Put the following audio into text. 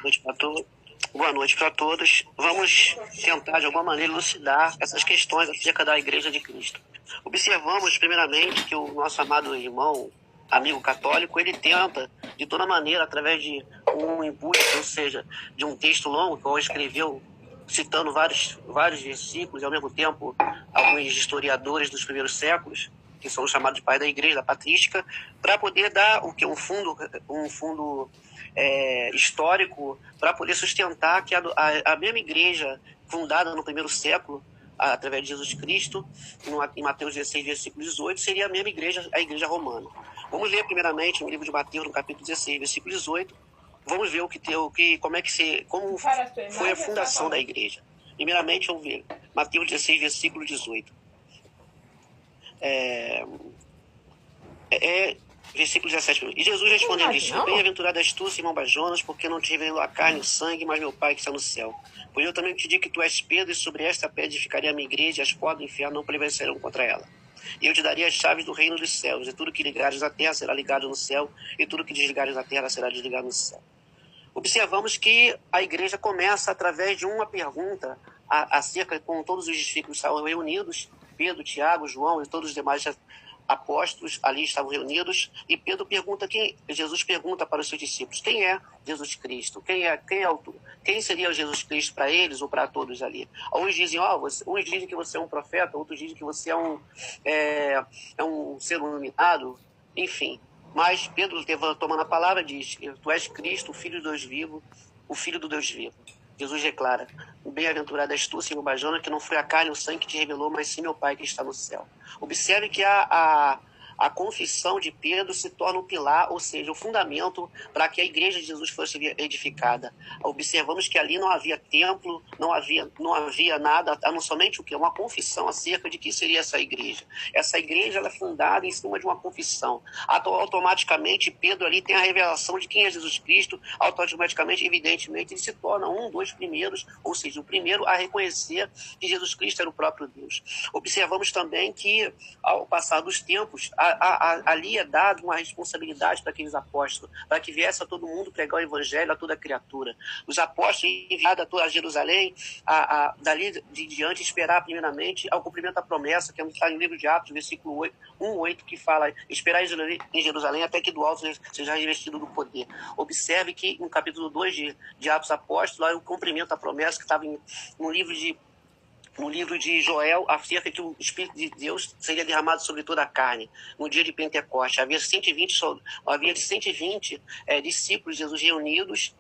noite para todos. Boa noite para todos. Vamos tentar, de alguma maneira, elucidar essas questões acerca da Igreja de Cristo. Observamos, primeiramente, que o nosso amado irmão, amigo católico, ele tenta, de toda maneira, através de um input, ou seja, de um texto longo, que ele escreveu, citando vários versículos, e, ao mesmo tempo, alguns historiadores dos primeiros séculos, que são chamados de pai da Igreja, da patrística, para poder dar um fundo histórico para poder sustentar que a mesma igreja fundada no primeiro século, através de Jesus Cristo, em Mateus 16, versículo 18, seria a mesma igreja, a igreja romana. Vamos ler primeiramente no livro de Mateus, no capítulo 16, versículo 18, vamos ver como foi a fundação da igreja. Primeiramente, vamos ver Mateus 16, versículo 18. Versículo 17. E Jesus respondeu e disse: Bem-aventurado és tu, Simão Bajonas, porque não te revelou a carne e o sangue, mas meu Pai que está no céu. Pois eu também te digo que tu és Pedro, e sobre esta pedra edificarei a minha igreja, e as portas do inferno não prevalecerão contra ela. E eu te darei as chaves do reino dos céus, e tudo que ligares na terra será ligado no céu, e tudo que desligares na terra será desligado no céu. Observamos que a igreja começa através de uma pergunta acerca, com todos os discípulos estavam reunidos, Pedro, Tiago, João e todos os demais apóstolos ali estavam reunidos, e Jesus pergunta para os seus discípulos: quem é Jesus Cristo? Quem seria Jesus Cristo para eles ou para todos ali? Uns dizem que você é um profeta, outros dizem que você é um ser iluminado, enfim. Mas Pedro, tomando a palavra, diz: tu és Cristo, o Filho do Deus vivo, o Filho do Deus vivo. Jesus declara: bem-aventurado és tu, Simão Barjona, que não foi a carne e o sangue que te revelou, mas sim meu Pai que está no céu. Observe que a confissão de Pedro se torna um pilar, ou seja, o fundamento para que a igreja de Jesus fosse edificada. Observamos que ali não havia templo, não havia nada, a não somente o quê? Uma confissão acerca de que seria essa igreja. Essa igreja ela é fundada em cima de uma confissão. Automaticamente, Pedro ali tem a revelação de quem é Jesus Cristo, automaticamente, evidentemente, ele se torna dos primeiros, ou seja, o primeiro a reconhecer que Jesus Cristo era o próprio Deus. Observamos também que, ao passar dos tempos, ali é dado uma responsabilidade para aqueles apóstolos, para que viesse a todo mundo pregar o evangelho a toda criatura. Os apóstolos enviados a Jerusalém, dali de diante, esperar primeiramente ao cumprimento da promessa, que está no livro de Atos, versículo 1:8, que fala: esperar em Jerusalém até que do alto seja revestido do poder. Observe que no capítulo 2 de Atos Apóstolos, lá é o cumprimento da promessa que estava no livro de Joel, acerca que o Espírito de Deus seria derramado sobre toda a carne, no dia de Pentecostes. Havia 120 discípulos de Jesus reunidos,